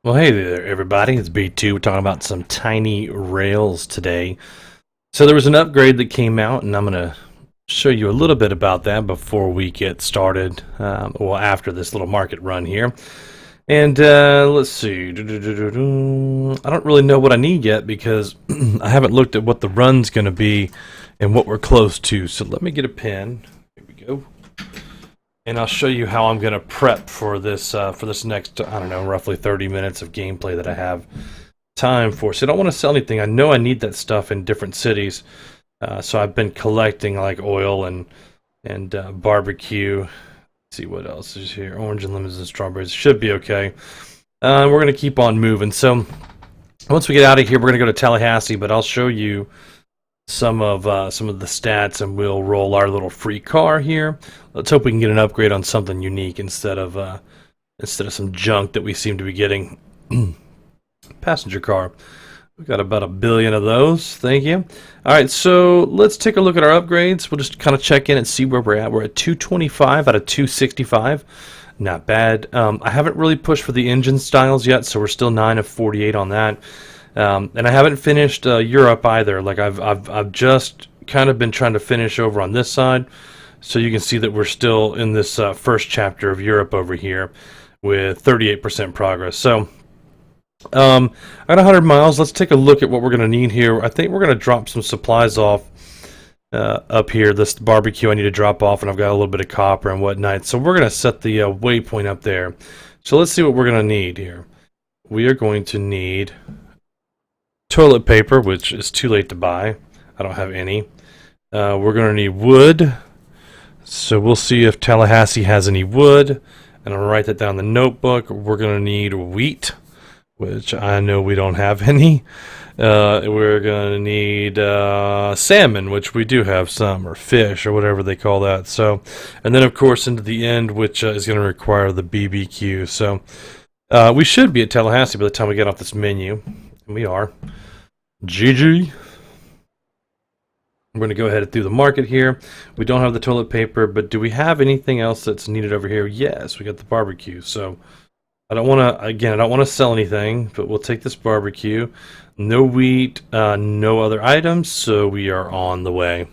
Well, hey there, everybody. It's B2. We're talking about some tiny rails today. So there was an upgrade that came out, and I'm going to show you a little bit about that before we get started. Well, after this little market run here. And let's see. I don't really know what I need yet because I haven't looked at what the run's going to be and what we're close to. So let me get a pen. Here we go. And I'll show you how I'm going to prep for this next, I don't know, roughly 30 minutes of gameplay that I have time for. So I don't want to sell anything. I know I need that stuff in different cities. So I've been collecting like oil and barbecue. Let's see what else is here. Orange and lemons and strawberries. Should be okay. We're going to keep on moving. So once we get out of here, we're going to go to Tallahassee, but I'll show you some of the stats, and we'll roll our little free car here. Let's hope we can get an upgrade on something unique instead of some junk that we seem to be getting. Passenger car. We've got about 1 billion of those. Thank you. All right, so let's take a look at our upgrades. We'll just kind of check in and see where we're at. We're at 225 out of 265. Not bad. I haven't really pushed for the engine styles yet, so we're still 9 of 48 on that. And I haven't finished Europe either. Like I've just kind of been trying to finish over on this side, so you can see that we're still in this first chapter of Europe over here with 38% progress. So I got 100 miles. Let's take a look at what we're going to need here. I think we're going to drop some supplies off up here. This barbecue I need to drop off, and I've got a little bit of copper and whatnot. So we're going to set the waypoint up there. So let's see what we're going to need here. We are going to need toilet paper, which is too late to buy. I don't have any. We're going to need wood. So we'll see if Tallahassee has any wood. And I'll write that down in the notebook. We're going to need wheat, which I know we don't have any. We're going to need salmon, which we do have some, or fish, or whatever they call that. So, and then, of course, into the end, which is going to require the BBQ. So we should be at Tallahassee by the time we get off this menu. We are. GG. I'm going to go ahead and through the market here. We don't have the toilet paper, but do we have anything else that's needed over here? Yes, we got the barbecue. So I don't want to sell anything, but we'll take this barbecue. No wheat, no other items, so we are on the way.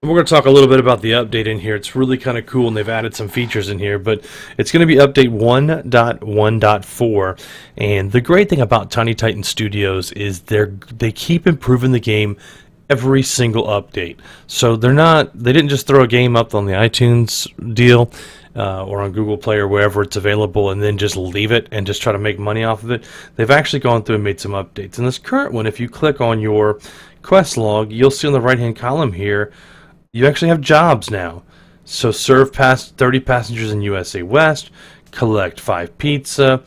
We're going to talk a little bit about the update in here. It's really kind of cool, and they've added some features in here, but it's going to be update 1.1.4. And the great thing about Tiny Titan Studios is they keep improving the game every single update. So they didn't just throw a game up on the iTunes deal or on Google Play or wherever it's available and then just leave it and just try to make money off of it. They've actually gone through and made some updates. In this current one, if you click on your quest log, you'll see on the right hand column here you actually have jobs now. So serve past 30 passengers in USA West, collect 5 pizza,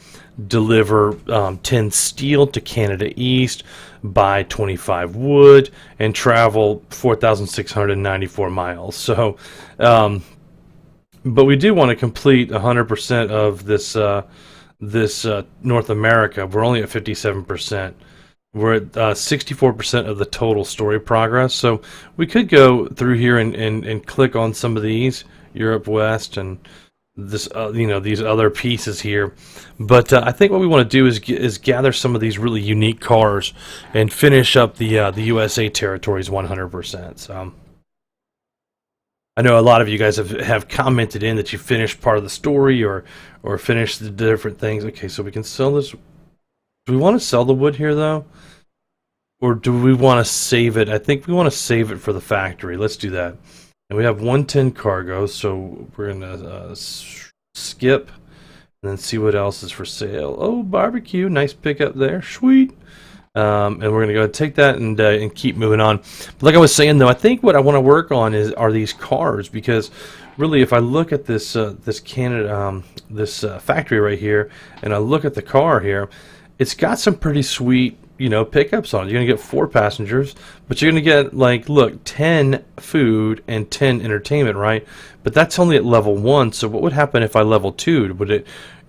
deliver 10 steel to Canada East, buy 25 wood, and travel 4,694 miles. So, but we do want to complete 100% of this North America. We're only at 57%. We're at 64% of the total story progress, so we could go through here and click on some of these, Europe West and this, these other pieces here. But I think what we want to do is gather some of these really unique cars and finish up the USA territories 100%. So I know a lot of you guys have commented in that you finished part of the story or finished the different things. Okay, so we can sell this. Do we want to sell the wood here, though? Or do we want to save it? I think we want to save it for the factory. Let's do that. And we have 110 cargo, so we're going to skip and then see what else is for sale. Oh, barbecue. Nice pickup there. Sweet. And we're going to go ahead and take that and keep moving on. But like I was saying, though, I think what I want to work on are these cars, because really, if I look at this factory right here, and I look at the car here, it's got some pretty sweet, pickups on it. You're going to get 4 passengers, but you're going to get, like, look, 10 food and 10 entertainment, right? But that's only at level 1, so what would happen if I level 2'd? Would it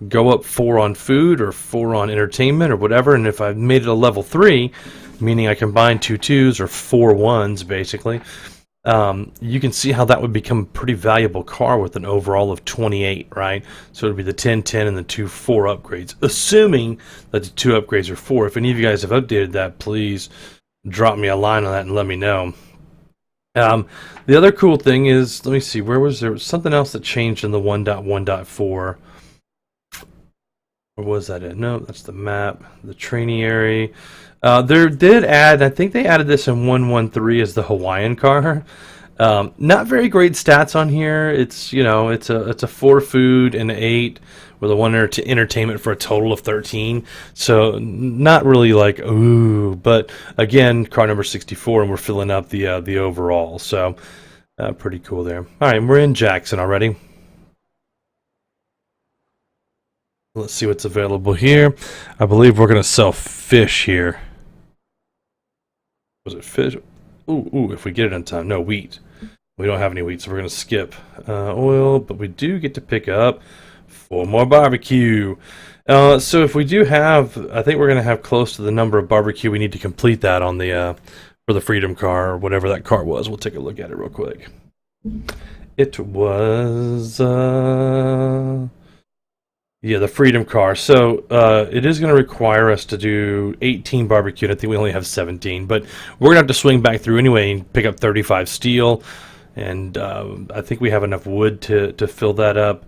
go up 4 on food or 4 on entertainment or whatever? And if I made it a level 3, meaning I combine 2 2s or 4 1s, basically, you can see how that would become a pretty valuable car with an overall of 28, right? So it would be the 10, 10, and the 2, 4 upgrades, assuming that the 2 upgrades are 4. If any of you guys have updated that, please drop me a line on that and let me know. The other cool thing is, let me see, where was there something else that changed in the 1.1.4? Or was that it? No, that's the map, the trainee area. There did add, I think they added this in 1.1.3 as the Hawaiian car. Not very great stats on here. It's, it's a 4 food and an 8 with a 1 entertainment for a total of 13. So not really like ooh, but again, car number 64, and we're filling up the overall. So pretty cool there. All right, we're in Jackson already. Let's see what's available here. I believe we're gonna sell fish here. Was it fish? Ooh, if we get it in time. No, wheat. We don't have any wheat, so we're going to skip oil, but we do get to pick up 4 more barbecue. So if we do have, I think we're going to have close to the number of barbecue we need to complete that on the for the Freedom car, or whatever that car was. We'll take a look at it real quick. It was... yeah, the Freedom car. So it is going to require us to do 18 barbecue. I think we only have 17, but we're going to have to swing back through anyway and pick up 35 steel. And I think we have enough wood to fill that up.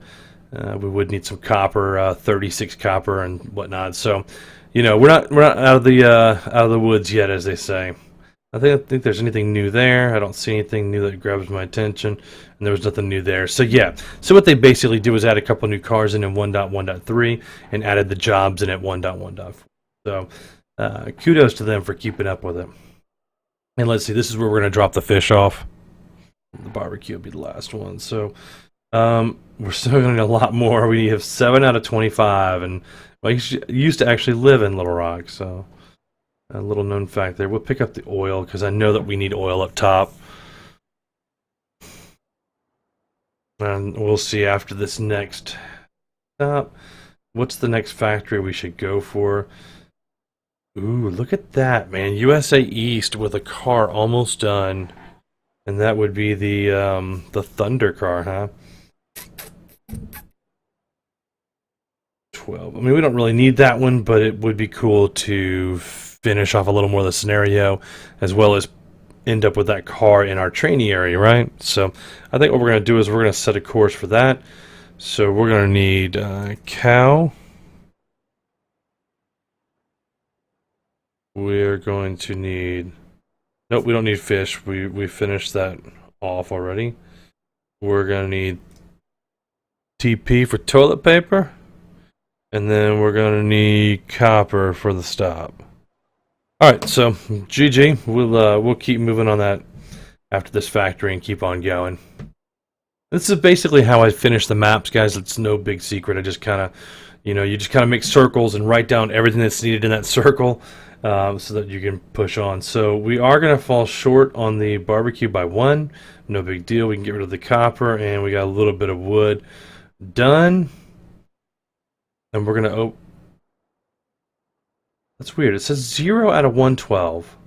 We would need some copper, 36 copper and whatnot. So, we're not out of the woods yet, as they say. I think there's anything new there. I don't see anything new that grabs my attention, and there was nothing new there. So yeah, so what they basically did was add a couple new cars in 1.1.3 and added the jobs in at 1.1.4. So kudos to them for keeping up with it. And let's see, this is where we're going to drop the fish off. The barbecue will be the last one. So we're still going to need a lot more. We have 7 out of 25, and I used to actually live in Little Rock, so... a little known fact there. We'll pick up the oil because I know that we need oil up top. And we'll see after this next stop. What's the next factory we should go for? Ooh, look at that, man. USA East with a car almost done. And that would be the Thunder car, huh? 12. I mean, we don't really need that one, but it would be cool to finish off a little more of the scenario, as well as end up with that car in our trainee area, right? So I think what we're going to do is we're going to set a course for that. So we're going to need cow. We're going to need... nope, we don't need fish. We finished that off already. We're going to need TP for toilet paper. And then we're going to need copper for the stop. Alright, so GG. We'll keep moving on that after this factory and keep on going. This is basically how I finish the maps, guys. It's no big secret. I just kind of, you just kind of make circles and write down everything that's needed in that circle so that you can push on. So we are going to fall short on the barbecue by 1. No big deal. We can get rid of the copper, and we got a little bit of wood done. And we're going to... oh, that's weird. It says 0 out of 112.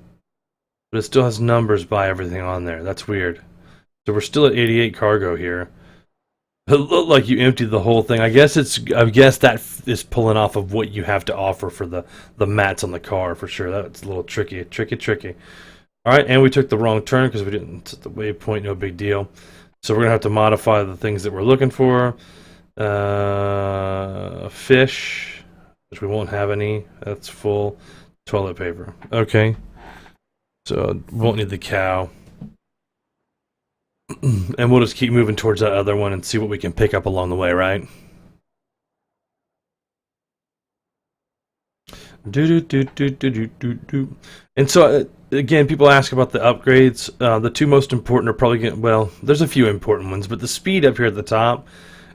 But it still has numbers by everything on there. That's weird. So we're still at 88 cargo here. It looked like you emptied the whole thing. I guess that is pulling off of what you have to offer for the mats on the car for sure. That's a little tricky. Alright, and we took the wrong turn because we didn't set the waypoint. No big deal. So we're going to have to modify the things that we're looking for. Fish, which we won't have any. That's full. Toilet paper. Okay. So won't need the cow. And we'll just keep moving towards that other one and see what we can pick up along the way, right? And so, again, people ask about the upgrades. The two most important are probably well, there's a few important ones, but the speed up here at the top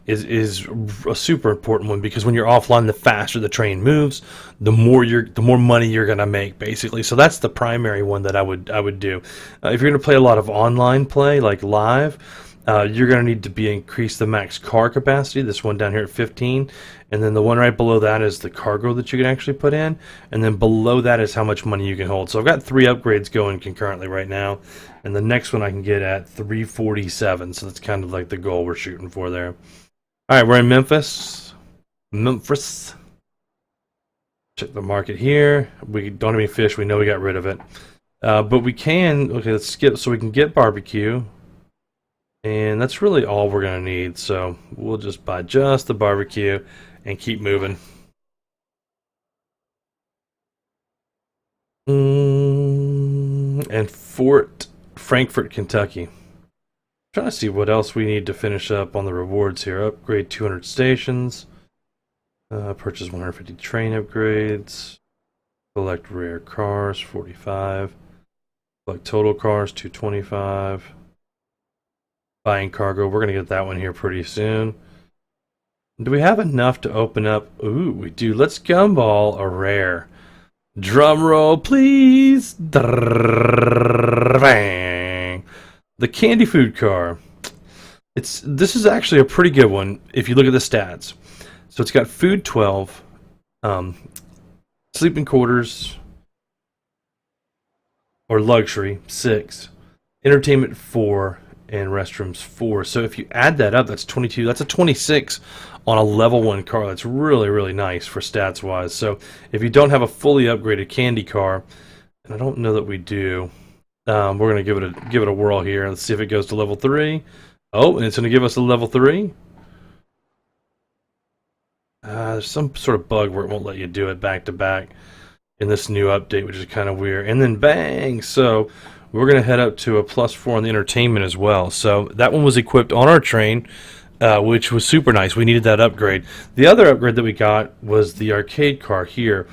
is a super important one, because when you're offline, the faster the train moves, the more money you're gonna make, basically. So that's the primary one that I would do. If you're gonna play a lot of online play, like live, you're going to need to increase the max car capacity. This one down here at 15, and then the one right below that is the cargo that you can actually put in, and then below that is how much money you can hold. So I've got 3 upgrades going concurrently right now, and the next one I can get at 347. So that's kind of like the goal we're shooting for there. All right, we're in Memphis. Check the market here. We don't have any fish. We know we got rid of it, but we can. Okay, let's skip so we can get barbecue. And that's really all we're going to need. So we'll just buy just the barbecue and keep moving. And Fort Frankfort, Kentucky. Trying to see what else we need to finish up on the rewards here. Upgrade 200 stations. Purchase 150 train upgrades. Collect rare cars, 45. Collect total cars, 225. Buying cargo, we're going to get that one here pretty soon. Do we have enough to open up? Ooh, we do. Let's gumball a rare. Drum roll, please. The candy food car. This is actually a pretty good one if you look at the stats. So it's got food 12, sleeping quarters or luxury 6, entertainment 4, and restrooms 4. So if you add that up, that's 22. That's a 26 on a level 1 car. That's really, really nice for stats wise. So if you don't have a fully upgraded candy car, and I don't know that we do, we're going to give it a whirl here. Let's see if it goes to level 3. Oh, and it's going to give us a level 3. There's some sort of bug where it won't let you do it back to back in this new update, which is kind of weird. And then bang! So we're going to head up to a +4 on the entertainment as well. So that one was equipped on our train, which was super nice. We needed that upgrade. The other upgrade that we got was the arcade car here.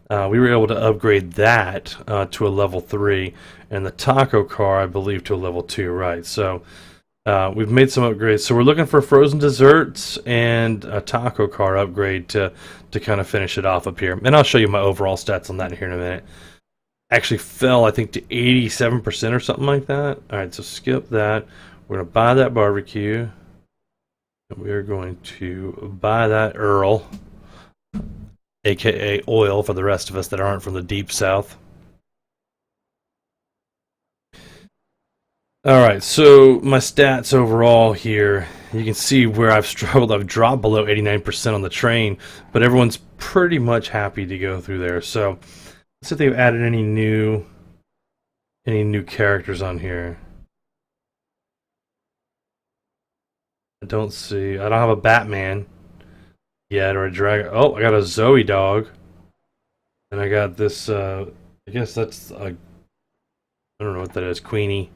We were able to upgrade that to a level 3, and the taco car, I believe, to a level 2, right? So we've made some upgrades. So we're looking for frozen desserts and a taco car upgrade to kind of finish it off up here. And I'll show you my overall stats on that here in a minute. Actually fell, I think, to 87% or something like that. All right, so skip that. We're going to buy that barbecue. And we're going to buy that Earl, aka oil for the rest of us that aren't from the deep south. Alright, so my stats overall here, you can see where I've struggled. I've dropped below 89% on the train, but everyone's pretty much happy to go through there. So let's see if they've added any new characters on here. I don't see. I don't have a Batman yet, or a dragon. Oh, I got a Zoe dog, and I got this. I guess that's I don't know what that is. Queenie.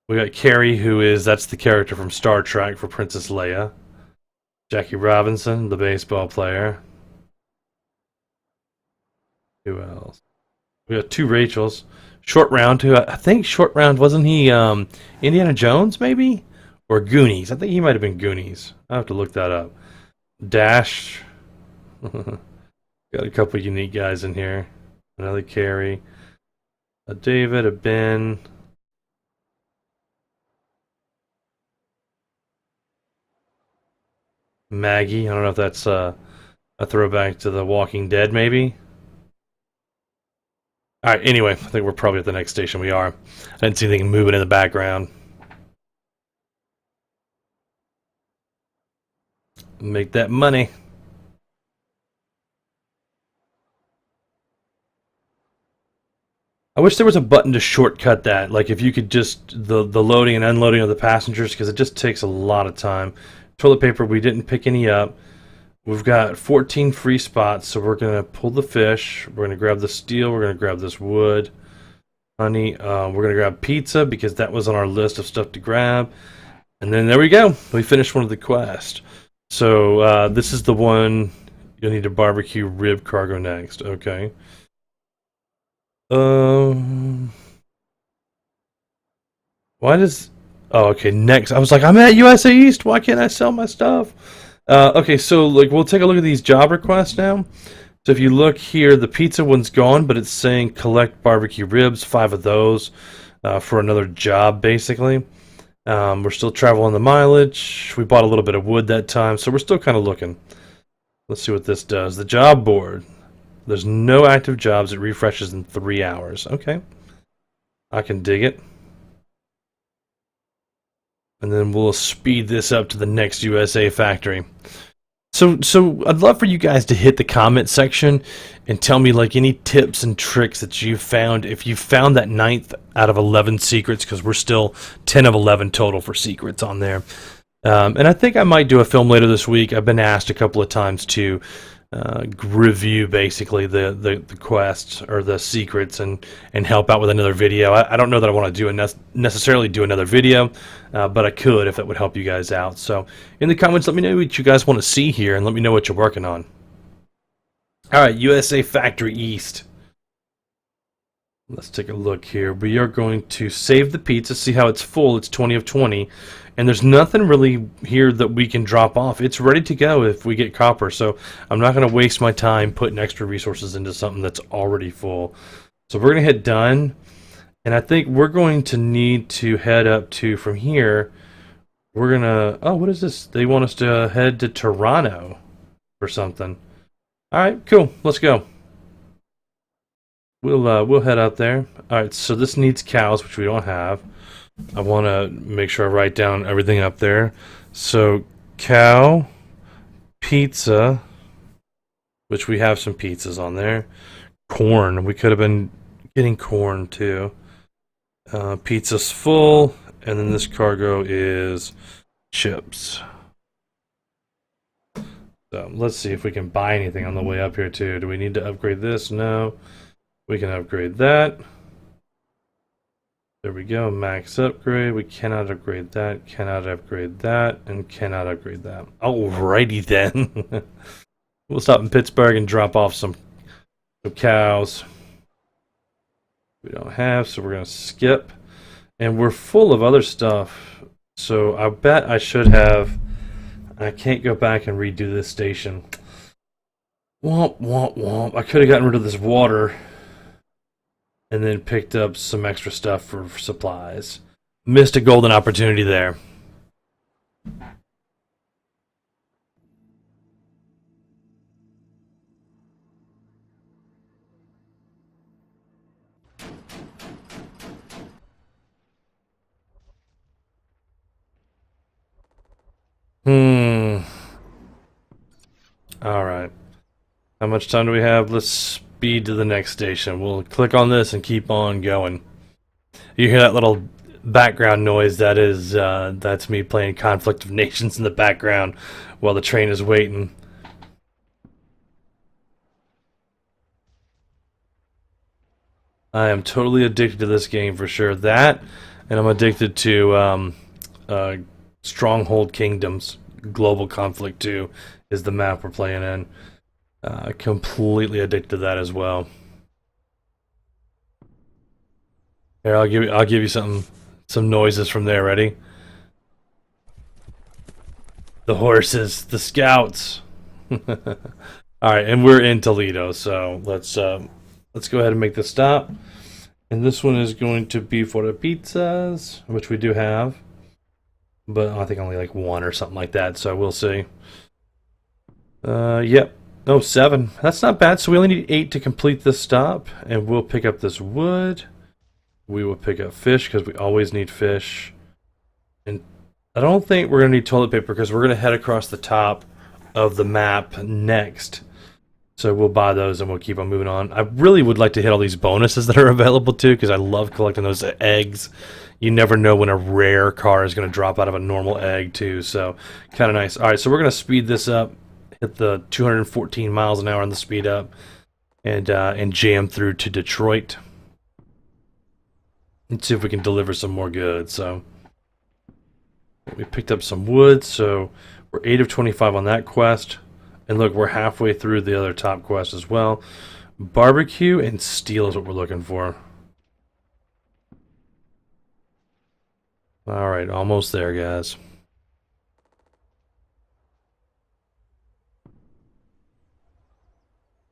We got Carrie, that's the character from Star Trek for Princess Leia. Jackie Robinson, the baseball player. Who else? We got 2 Rachels. Short Round, who I think Short Round, wasn't he Indiana Jones maybe? Or Goonies. I think he might have been Goonies. I'll have to look that up. Dash. Got a couple unique guys in here. Another Carrie. A David, a Ben. Maggie. I don't know if that's a throwback to The Walking Dead, maybe. Alright, anyway, I think we're probably at the next station. We are. I didn't see anything moving in the background. Make that money. I wish there was a button to shortcut that. Like if you could just the loading and unloading of the passengers, because it just takes a lot of time. Toilet paper, we didn't pick any up. We've got 14 free spots, so we're going to pull the fish. We're going to grab the steel. We're going to grab this wood. Honey, we're going to grab pizza because that was on our list of stuff to grab. And then there we go. We finished one of the quests. So this is the one you'll need to barbecue rib cargo next. Okay. Why does... Oh, okay, next. I was like, I'm at USA East. Why can't I sell my stuff? Okay, so like we'll take a look at these job requests now. So if you look here, the pizza one's gone, but it's saying collect barbecue ribs, 5 of those for another job, basically. We're still traveling the mileage. We bought a little bit of wood that time, so we're still kind of looking. Let's see what this does. The job board. There's no active jobs. It refreshes in 3 hours. Okay. I can dig it. And then we'll speed this up to the next USA factory. So I'd love for you guys to hit the comment section and tell me like any tips and tricks that you found. If you found that 9th out of 11 secrets, because we're still 10 of 11 total for secrets on there. And I think I might do a film later this week. I've been asked a couple of times to review basically the quests or the secrets and help out with another video. I don't know that I want to do necessarily do another video, but I could if that would help you guys out. So in the comments, let me know what you guys want to see here and let me know what you're working on. All right, USA Factory East. Let's take a look here. We are going to save the pizza, see how it's full. It's 20 of 20. And there's nothing really here that we can drop off. It's ready to go if we get copper. So I'm not going to waste my time putting extra resources into something that's already full. So we're going to hit done. And I think we're going to need to head up to, from here, we're going to, oh, what is this? They want us to head to Toronto or something. All right, cool. Let's go. We'll head out there. All right, so this needs cows, which we don't have. I want to make sure I write down everything up there. So cow, pizza, which we have some pizzas on there. Corn, we could have been getting corn too. Pizza's full, and then this cargo is chips. So let's see if we can buy anything on the way up here too. Do we need to upgrade this? No. We can upgrade that. There we go, max upgrade. We cannot upgrade that, cannot upgrade that, and cannot upgrade that. Alrighty then. We'll stop in Pittsburgh and drop off some cows. We don't have, so we're going to skip. And we're full of other stuff. So I bet I should have... I can't go back and redo this station. Womp, womp, womp. I could have gotten rid of this water and then picked up some extra stuff for supplies. Missed a golden opportunity there. Alright. How much time do we have? Let's speed to the next station. We'll click on this and keep on going. You hear that little background noise? That's me playing Conflict of Nations in the background while the train is waiting. I am totally addicted to this game for sure. That, and I'm addicted to Stronghold Kingdoms. Global Conflict 2 is the map we're playing in. Completely addicted to that as well. Here, I'll give you some noises from there. Ready? The horses, the scouts. All right, and we're in Toledo, so let's go ahead and make the stop. And this one is going to be for the pizzas, which we do have, but I think only like one or something like that. So we'll see. Yep. Oh, 7. That's not bad. So we only need 8 to complete this stop, and we'll pick up this wood. We will pick up fish because we always need fish. And I don't think we're going to need toilet paper because we're going to head across the top of the map next. So we'll buy those and we'll keep on moving on. I really would like to hit all these bonuses that are available too because I love collecting those eggs. You never know when a rare car is going to drop out of a normal egg too. So kind of nice. All right, so we're going to speed this up. Hit the 214 miles an hour on the speed up, and jam through to Detroit. Let's see if we can deliver some more goods. So we picked up some wood, so we're 8 of 25 on that quest. And look, we're halfway through the other top quest as well. Barbecue and steel is what we're looking for. All right, almost there, guys.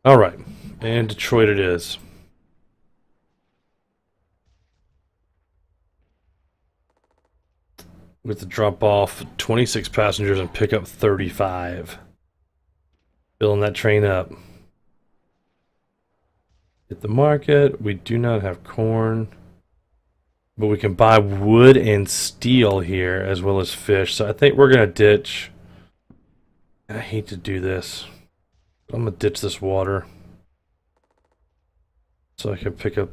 All right, and Detroit it is. We have to drop off 26 passengers and pick up 35. Filling that train up. Hit the market. We do not have corn. But we can buy wood and steel here as well as fish. So I think we're going to ditch. I hate to do this. I'm going to ditch this water. So I can pick up.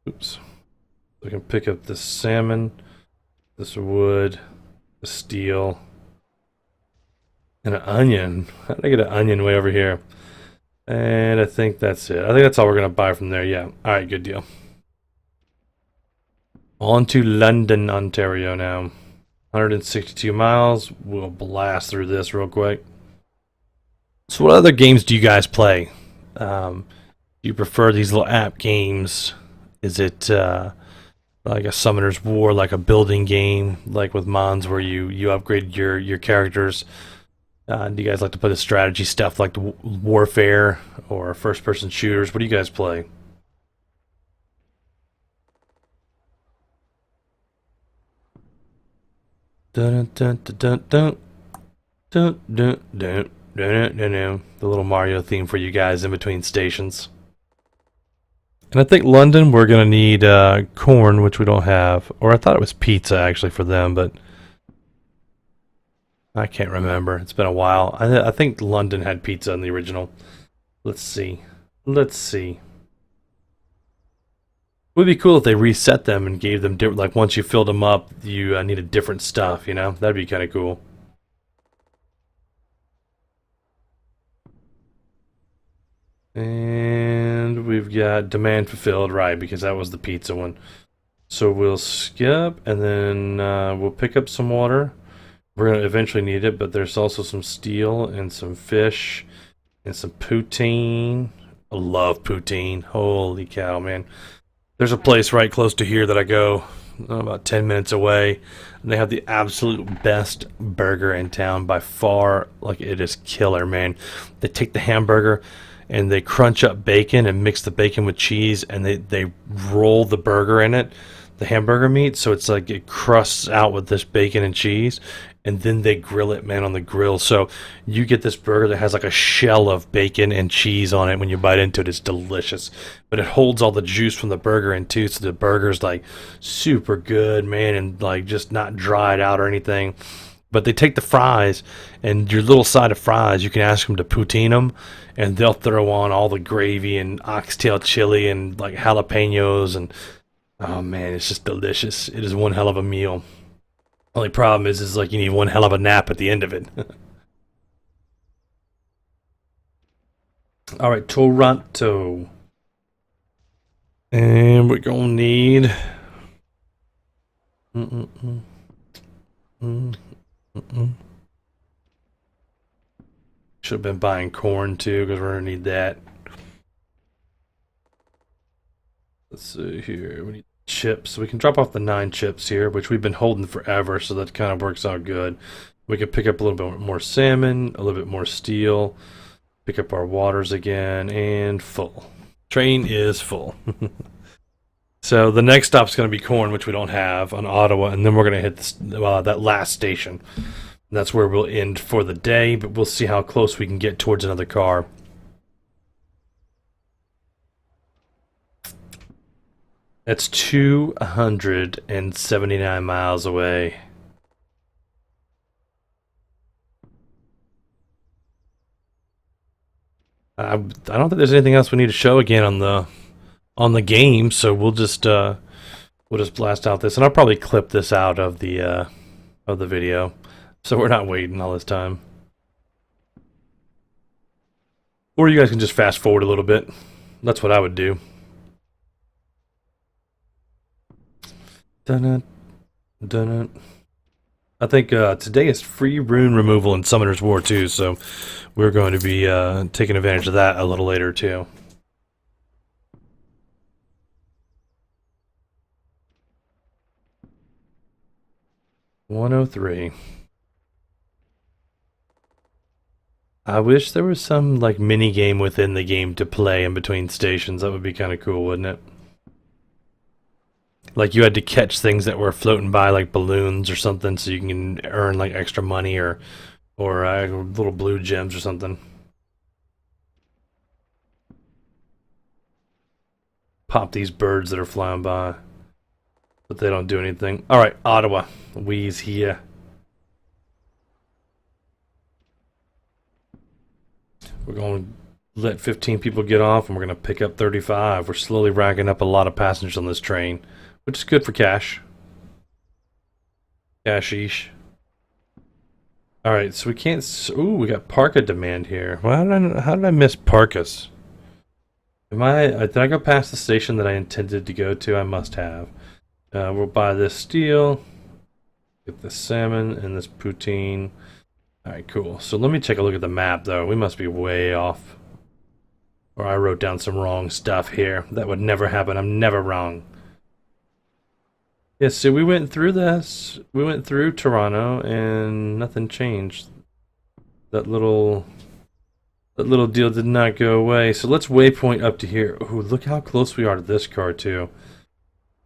Oops. I can pick up this salmon, this wood, the steel, and an onion. How did I get an onion way over here? And I think that's it. I think that's all we're going to buy from there. Yeah. All right, good deal. On to London, Ontario now. 162 miles. We'll blast through this real quick. So what other games do you guys play? Do you prefer these little app games? Is it like a Summoner's War, like a building game, like with Mons, where you upgrade your characters? Do you guys like to play the strategy stuff, like the Warfare or first-person shooters? What do you guys play? Dun dun dun dun dun dun dun dun dun dun. The little Mario theme for you guys in between stations. And I think London, we're going to need corn, which we don't have. Or I thought it was pizza, actually, for them, but I can't remember. It's been a while. I think London had pizza in the original. Let's see. Let's see. It would be cool if they reset them and gave them different, like once you filled them up, you needed different stuff, you know? That'd be kind of cool. And we've got demand fulfilled, right, because that was the pizza one. So we'll skip, and then we'll pick up some water. We're going to eventually need it, but there's also some steel and some fish and some poutine. I love poutine. Holy cow, man. There's a place right close to here that I go about 10 minutes away, and they have the absolute best burger in town by far. Like, it is killer, man. They take the hamburger and they crunch up bacon and mix the bacon with cheese, and they roll the burger in it, the hamburger meat, so it's like it crusts out with this bacon and cheese, and then they grill it, man, on the grill. So you get this burger that has like a shell of bacon and cheese on it. When you bite into it, it's delicious, but it holds all the juice from the burger in too, so the burger's like super good, man, and like just not dried out or anything. But they take the fries, and your little side of fries, you can ask them to poutine them, and they'll throw on all the gravy and oxtail chili and like jalapenos, and oh man, it's just delicious. It is one hell of a meal. Only problem is like you need one hell of a nap at the end of it. All right, Toronto, and we're gonna need. Should have been buying corn too, because we're gonna need that. Let's see here. We need chips. We can drop off the 9 chips here, which we've been holding forever, so that kind of works out good. We could pick up a little bit more salmon, a little bit more steel, pick up our waters again, and full. Train is full. So the next stop's going to be corn, which we don't have, on Ottawa, and then we're going to hit this, that last station. That's where we'll end for the day, but we'll see how close we can get towards another car. That's 279 miles away. I don't think there's anything else we need to show again on the game, so we'll just blast out this, and I'll probably clip this out of the video, so we're not waiting all this time. Or you guys can just fast forward a little bit. That's what I would do. Dun dun. I think today is free rune removal in Summoner's War too, so we're going to be taking advantage of that a little later too. $103. I wish there was some like mini game within the game to play in between stations. That would be kind of cool, wouldn't it? like you had to catch things that were floating by, like balloons or something, so you can earn like extra money or little blue gems or something. Pop these birds that are flying by, but they don't do anything. All right, Ottawa, we's here. We're going to let 15 people get off, and we're going to pick up 35. We're slowly racking up a lot of passengers on this train, which is good for cash. Cashish. All right, so we can't. Ooh, we got parka demand here. Well, how did I miss parkas? Did I go past the station that I intended to go to? I must have. We'll buy this steel, get the salmon and this poutine. Alright, cool. So let me take a look at the map, though. We must be way off. Or I wrote down some wrong stuff here. That would never happen. I'm never wrong. Yeah, so we went through this. We went through Toronto, and nothing changed. That little deal did not go away. So let's waypoint up to here. Ooh, look how close we are to this car, too.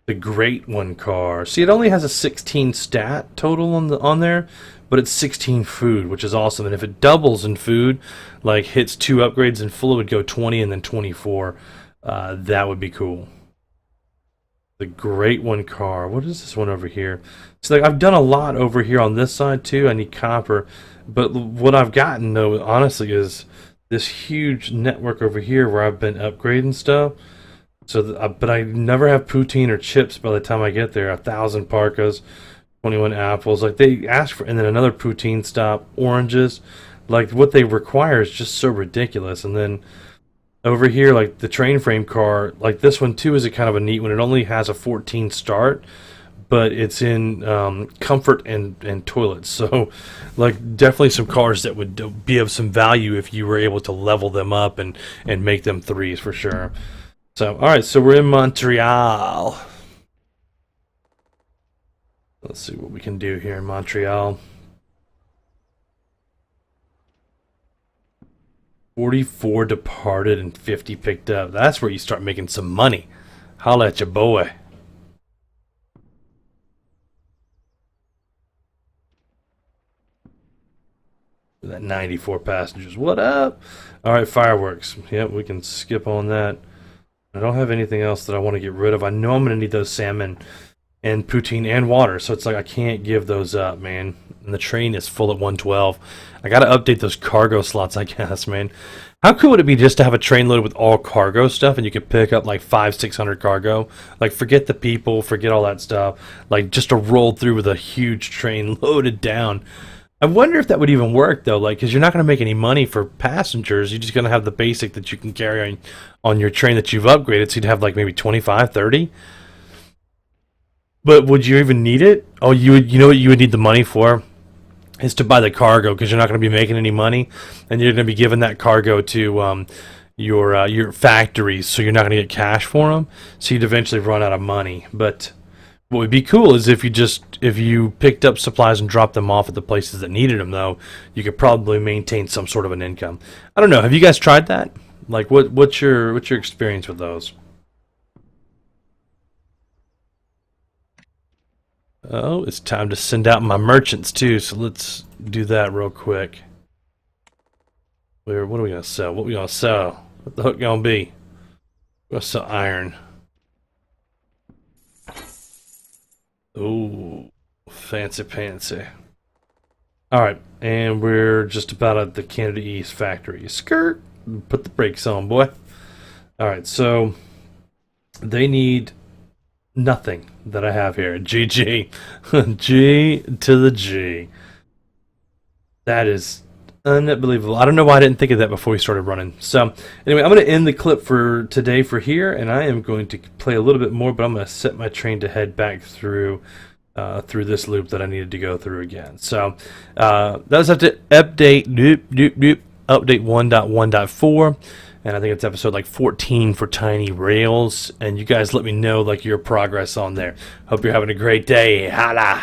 The Great One car. See, it only has a 16 stat total on there, but it's 16 food, which is awesome. And if it doubles in food, like hits 2 upgrades in full, it would go 20 and then 24. That would be cool. The Great One car. What is this one over here? So like I've done a lot over here on this side too. I need copper, but what I've gotten though, honestly, is this huge network over here where I've been upgrading stuff. So, but I never have poutine or chips by the time I get there. 1,000 parkas, 21 apples. Like they ask for, and then another poutine stop, oranges. Like what they require is just so ridiculous. And then over here, like the train frame car, like this one too is a kind of a neat one. It only has a 14 start, but it's in comfort and toilets. So, like definitely some cars that would be of some value if you were able to level them up and make them 3s for sure. So, alright, so we're in Montreal. Let's see what we can do here in Montreal. 44 departed and 50 picked up. That's where you start making some money. Holla at your boy. That 94 passengers. What up? Alright, fireworks. Yep, we can skip on that. I don't have anything else that I want to get rid of. I know I'm going to need those salmon and poutine and water, so it's like I can't give those up, man. And the train is full at 112. I got to update those cargo slots, I guess, man. How cool would it be just to have a train loaded with all cargo stuff and you could pick up like 500-600 cargo? Like forget the people, forget all that stuff. Like just to roll through with a huge train loaded down. I wonder if that would even work though, like, because you're not going to make any money for passengers. You're just going to have the basic that you can carry on your train that you've upgraded, so you'd have like maybe 25, 30. But would you even need it? Oh, you know what you would need the money for? Is to buy the cargo, because you're not going to be making any money, and you're going to be giving that cargo to your factories, so you're not going to get cash for them. So you'd eventually run out of money. But what would be cool is if you picked up supplies and dropped them off at the places that needed them, though, you could probably maintain some sort of an income. I don't know. Have you guys tried that? Like, what's your experience with those? Oh, it's time to send out my merchants too. So let's do that real quick. What are we gonna sell? What we gonna sell? What the hook gonna be? We're gonna sell iron. Ooh, fancy pantsy. Alright, and we're just about at the Canada East factory. Skirt! Put the brakes on, boy. Alright, so they need nothing that I have here. GG. G to the G. That is unbelievable. I don't know why I didn't think of that before we started running. So, anyway, I'm going to end the clip for today for here, and I am going to play a little bit more, but I'm going to set my train to head back through this loop that I needed to go through again. So, that was up to update 1.1.4, and I think it's episode like 14 for Tiny Rails, and you guys let me know like your progress on there. Hope you're having a great day. Holla!